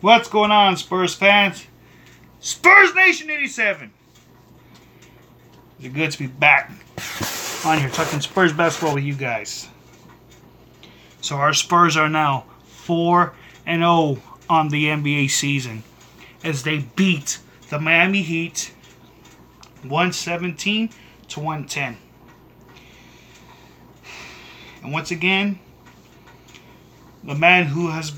What's going on, Spurs fans? Spurs Nation 87. It's good to be back on here talking Spurs basketball with you guys. So our Spurs are now 4-0 on the NBA season as they beat the Miami Heat 117-110. And once again, the man who has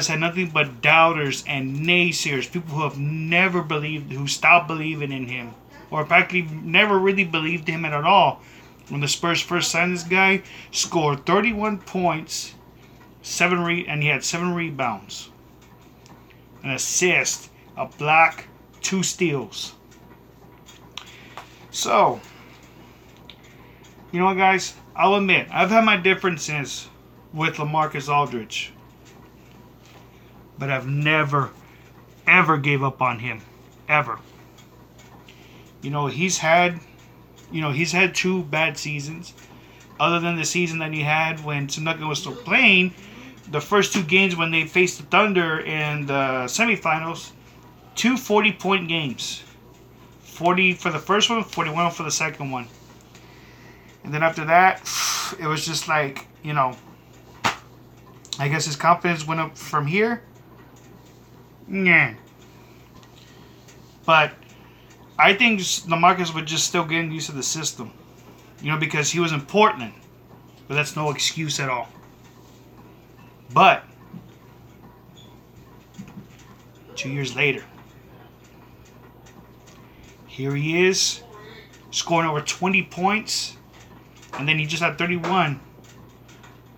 had nothing but doubters and naysayers, people who have never believed, who stopped believing in him, or practically never really believed in him at all. When the Spurs first signed this guy, scored 31 points, and he had 7 rebounds, an assist, a block, 2 steals. So, you know what, guys? I'll admit, I've had my differences with LaMarcus Aldridge, but I've never, ever gave up on him. Ever. He's had 2 bad seasons. Other than the season that he had when Sanduka was still playing, the first 2 games when they faced the Thunder in the semifinals, 2 40-point games. 40 for the first one, 41 for the second one. And then after that, it was just like, I guess his confidence went up from here. Yeah. But I think LaMarcus was just still getting used to the system. Because he was in Portland. But that's no excuse at all. But 2 years later, here he is, scoring over 20 points. And then he just had 31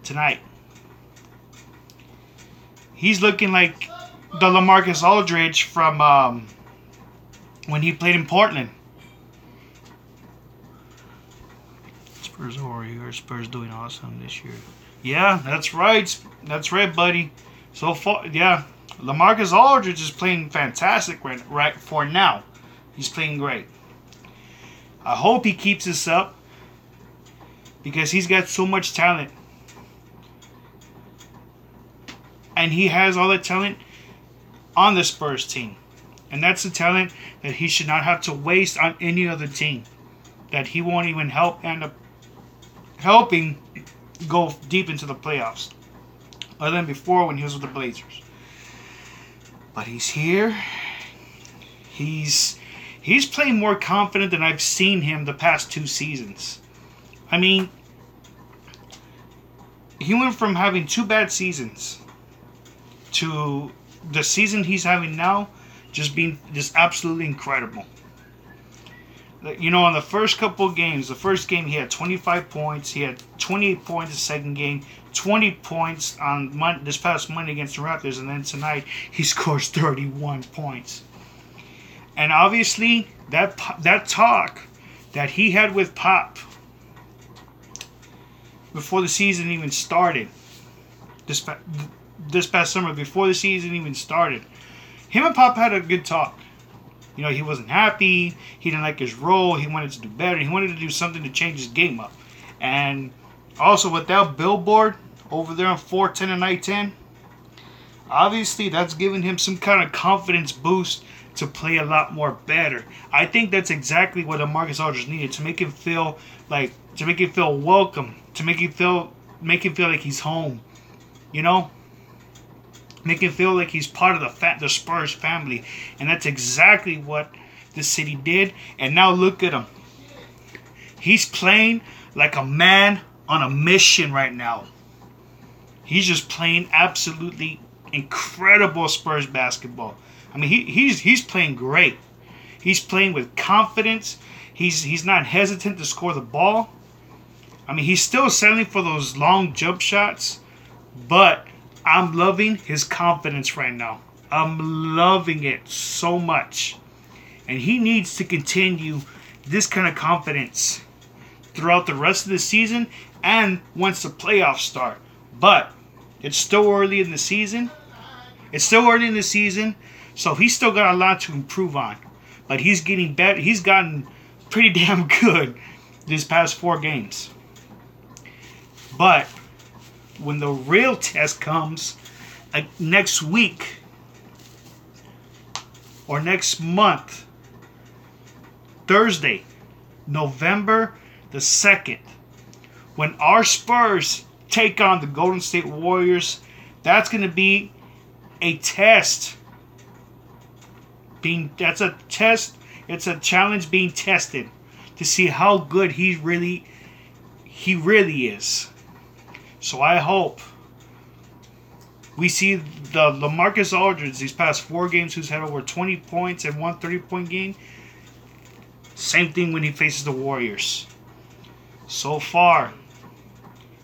tonight. He's looking like the LaMarcus Aldridge from when he played in Portland. Spurs over here. Spurs doing awesome this year. Yeah, that's right. That's right, buddy. So far, yeah, LaMarcus Aldridge is playing fantastic right for now. He's playing great. I hope he keeps this up because he's got so much talent. And he has all that talent on the Spurs team. And that's the talent that he should not have to waste on any other team. That he won't even end up helping go deep into the playoffs. Other than before when he was with the Blazers. But he's here. He's playing more confident than I've seen him the past 2 seasons. I mean, he went from having 2 bad seasons to the season he's having now just being just absolutely incredible. On the first couple of games, the first game he had 25 points, he had 28 points the second game, 20 points on this past Monday against the Raptors, and then tonight he scores 31 points. And obviously, that talk that he had with Pop before the season even started, this past summer, before the season even started, him and Pop had a good talk. He wasn't happy. He didn't like his role. He wanted to do better. He wanted to do something to change his game up. And also with that billboard over there on 410 and I-10, obviously that's giving him some kind of confidence boost to play a lot more better. I think that's exactly what LaMarcus Aldridge needed to make him feel welcome, to make him feel like he's home. Make him feel like he's part of the Spurs family. And that's exactly what the city did. And now look at him. He's playing like a man on a mission right now. He's just playing absolutely incredible Spurs basketball. I mean, he's playing great. He's playing with confidence. He's not hesitant to score the ball. I mean, he's still settling for those long jump shots, but I'm loving his confidence right now. I'm loving it so much. And he needs to continue this kind of confidence throughout the rest of the season and once the playoffs start. But it's still early in the season. So he's still got a lot to improve on. But he's getting better. He's gotten pretty damn good this past 4 games. But when the real test comes next week or next month, Thursday, November the 2nd, when our Spurs take on the Golden State Warriors. That's going to be a test. That's a test. It's a challenge being tested to see how good he really is. So I hope we see the LaMarcus Aldridge these past 4 games, who's had over 20 points and 1 30-point game. Same thing when he faces the Warriors. So far,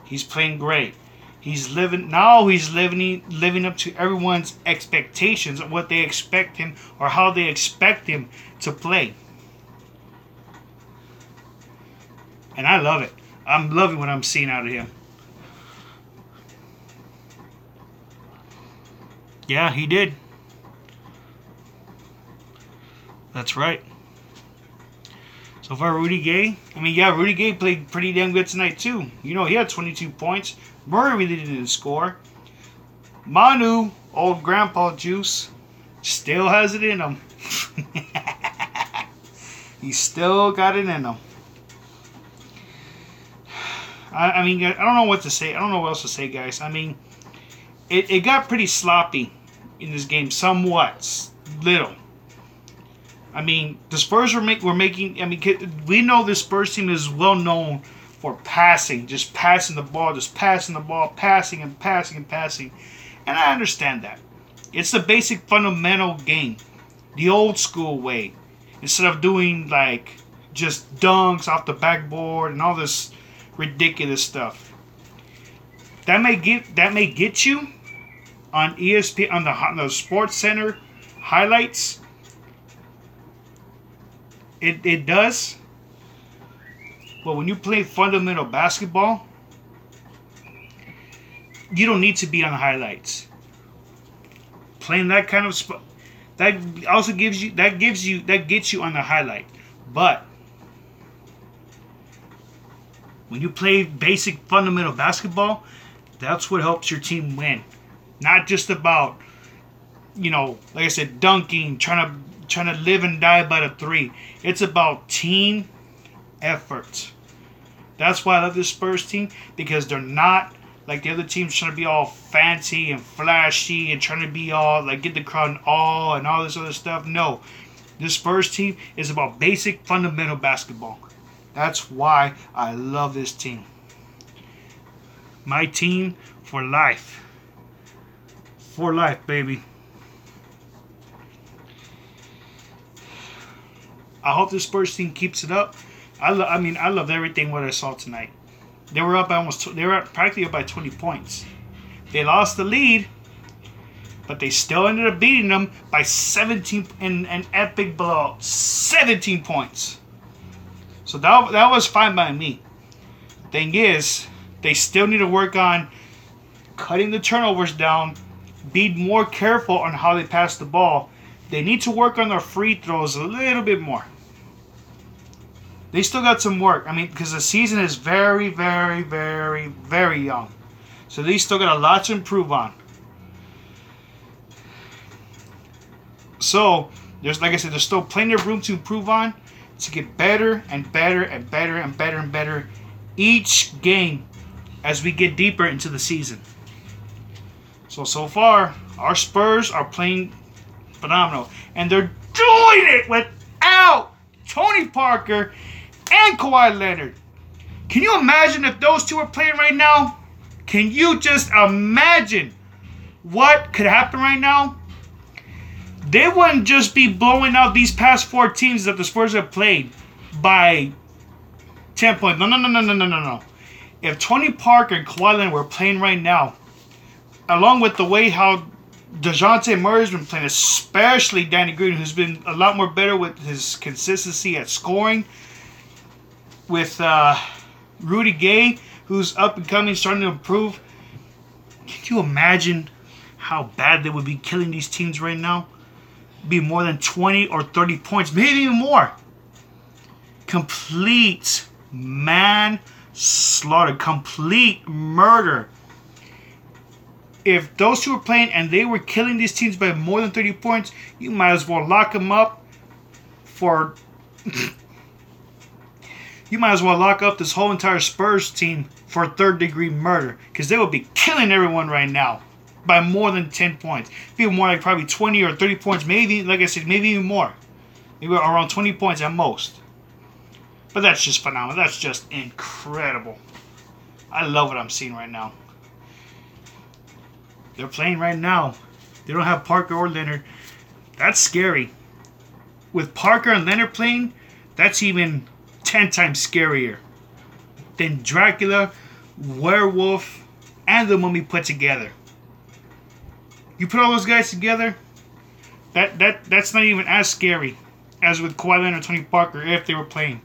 he's playing great. He's living up to everyone's expectations of what they expect him or how they expect him to play. And I love it. I'm loving what I'm seeing out of him. Yeah, he did. That's right. So far, Rudy Gay. Rudy Gay played pretty damn good tonight, too. You know, he had 22 points. Murray really didn't score. Manu, old grandpa juice, still has it in him. He still got it in him. I don't know what to say. I don't know what else to say, guys. It got pretty sloppy in this game, somewhat, little. The Spurs were making. We know the Spurs team is well known for passing, just passing the ball, passing and passing and passing, and I understand that. It's the basic fundamental game, the old school way, instead of doing like just dunks off the backboard and all this ridiculous stuff. That may get you on ESPN on the Sports Center highlights. It does. But when you play fundamental basketball, you don't need to be on the highlights. Playing that kind of that also gets you on the highlight. But when you play basic fundamental basketball, that's what helps your team win. Not just about, like I said, dunking, trying to live and die by the 3. It's about team effort. That's why I love this Spurs team, because they're not like the other teams trying to be all fancy and flashy and trying to be all like get the crowd in awe and all this other stuff. No, this Spurs team is about basic fundamental basketball. That's why I love this team. My team for life. For life, baby. I hope the Spurs team keeps it up. I loved everything what I saw tonight. They were practically up by 20 points. They lost the lead, but they still ended up beating them by 17 in an epic blowout. 17 points. So that was fine by me. Thing is, they still need to work on cutting the turnovers down, be more careful on how they pass the ball. They need to work on their free throws a little bit more. They still got some work. Because the season is very, very, very, very young. So they still got a lot to improve on. So, like I said, there's still plenty of room to improve on, to get better and better and better and better and better each game as we get deeper into the season. So far, our Spurs are playing phenomenal. And they're doing it without Tony Parker and Kawhi Leonard. Can you imagine if those two are playing right now? Can you just imagine what could happen right now? They wouldn't just be blowing out these past 4 teams that the Spurs have played by 10 points. No. If Tony Parker and Kawhi Leonard were playing right now, along with the way how DeJounte Murray's been playing, especially Danny Green, who's been a lot more better with his consistency at scoring, with Rudy Gay, who's up and coming, starting to improve. Can you imagine how bad they would be killing these teams right now? Be more than 20 or 30 points, maybe even more. Complete manslaughter, complete murder. if those two were playing and they were killing these teams by more than 30 points, you might as well lock them up for... you might as well lock up this whole entire Spurs team for third-degree murder, because they would be killing everyone right now by more than 10 points. Even more, like probably 20 or 30 points, maybe, like I said, maybe even more. Maybe around 20 points at most. But that's just phenomenal. That's just incredible. I love what I'm seeing right now. They're playing right now. They don't have Parker or Leonard. That's scary. With Parker and Leonard playing, that's even 10 times scarier than Dracula, Werewolf, and the Mummy put together. You put all those guys together, that's not even as scary as with Kawhi Leonard and Tony Parker if they were playing.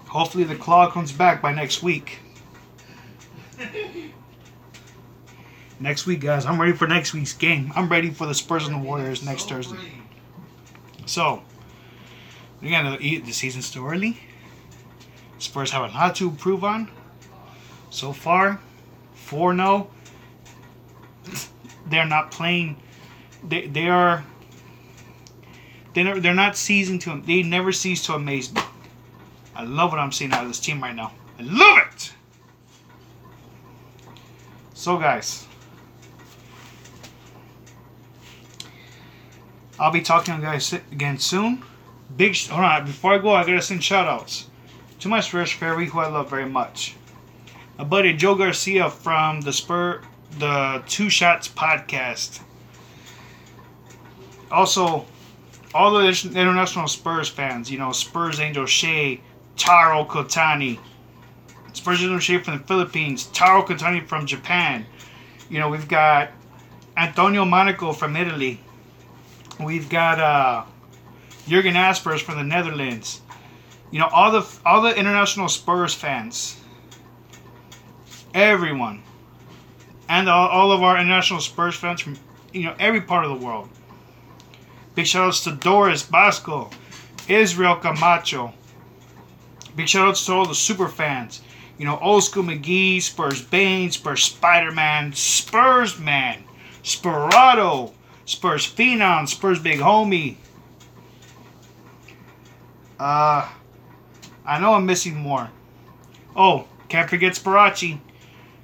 Hopefully the Claw comes back by next week. Next week, guys. I'm ready for next week's game. I'm ready for the Spurs and the Warriors next Thursday. So, again, the season's still early. Spurs have a lot to improve on. So far, 4-0. They're not playing. They're not ceasing to. They never cease to amaze me. I love what I'm seeing out of this team right now. I love it. So, guys, I'll be talking to you guys again soon. Hold on, before I go, I gotta send shout-outs to my Spurs fairy, who I love very much. My buddy Joe Garcia from the Two Shots podcast. Also, all the international Spurs fans, you know, Spurs Angel Shea, Taro Kotani, Spurs Angel Shea from the Philippines, Taro Kotani from Japan. You know, we've got Antonio Monaco from Italy. We've got Jurgen Aspers from the Netherlands. You know, all the international Spurs fans. Everyone. And all of our international Spurs fans from, you know, every part of the world. Big shout-outs to Doris Bosco, Israel Camacho. Big shout-outs to all the super fans. You know, Old School McGee, Spurs Bane, Spurs Spider-Man, Spurs Man, Sperato, Spurs Phenom, Spurs Big Homie. I know I'm missing more. Oh, can't forget Sparachi.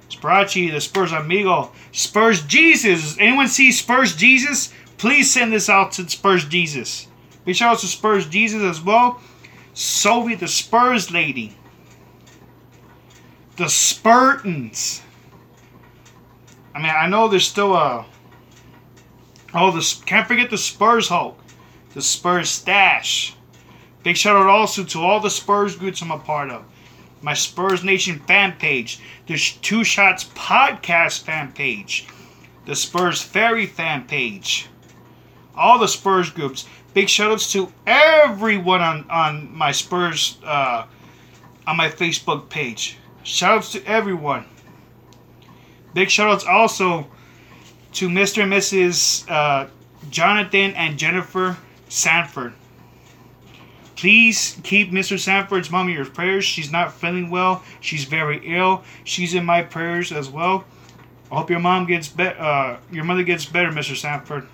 Sparachi, the Spurs Amigo. Spurs Jesus. Anyone see Spurs Jesus? Please send this out to Spurs Jesus. Big shout out to Spurs Jesus as well. Soviet, the Spurs lady. The Spartans. I mean, I know there's still a... can't forget the Spurs Hulk. The Spurs Stash. Big shout out also to all the Spurs groups I'm a part of. My Spurs Nation fan page. The Two Shots podcast fan page. The Spurs Fairy fan page. All the Spurs groups. Big shout outs to everyone on my Spurs, on my Facebook page. Shout outs to everyone. Big shout outs also to Mr. and Mrs. Jonathan and Jennifer Sanford. Please keep Mr. Sanford's mom in your prayers. She's not feeling well. She's very ill. She's in my prayers as well. I hope your mom gets better. Your mother gets better, Mr. Sanford.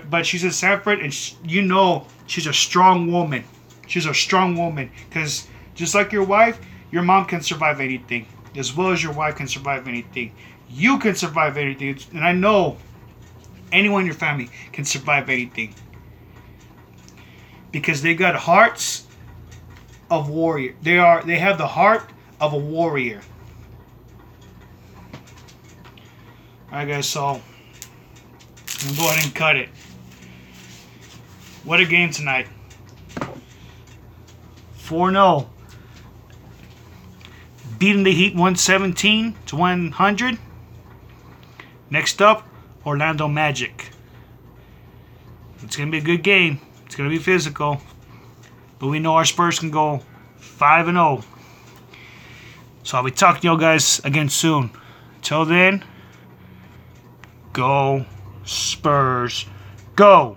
But she's a Sanford, and you know she's a strong woman. She's a strong woman, because just like your wife, your mom can survive anything, as well as your wife can survive anything. You can survive anything, and I know anyone in your family can survive anything. Because they got hearts of warrior. They have the heart of a warrior. Alright guys, so I'm gonna go ahead and cut it. What a game tonight. 4-0. Beating the Heat 117-100. Next up, Orlando Magic. It's gonna be a good game. It's going to be physical. But we know our Spurs can go 5-0. So I'll be talking to you guys again soon. Until then, go Spurs. Go!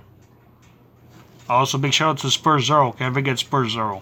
Also, big shout out to Spurs Zero. Can't forget Spurs Zero.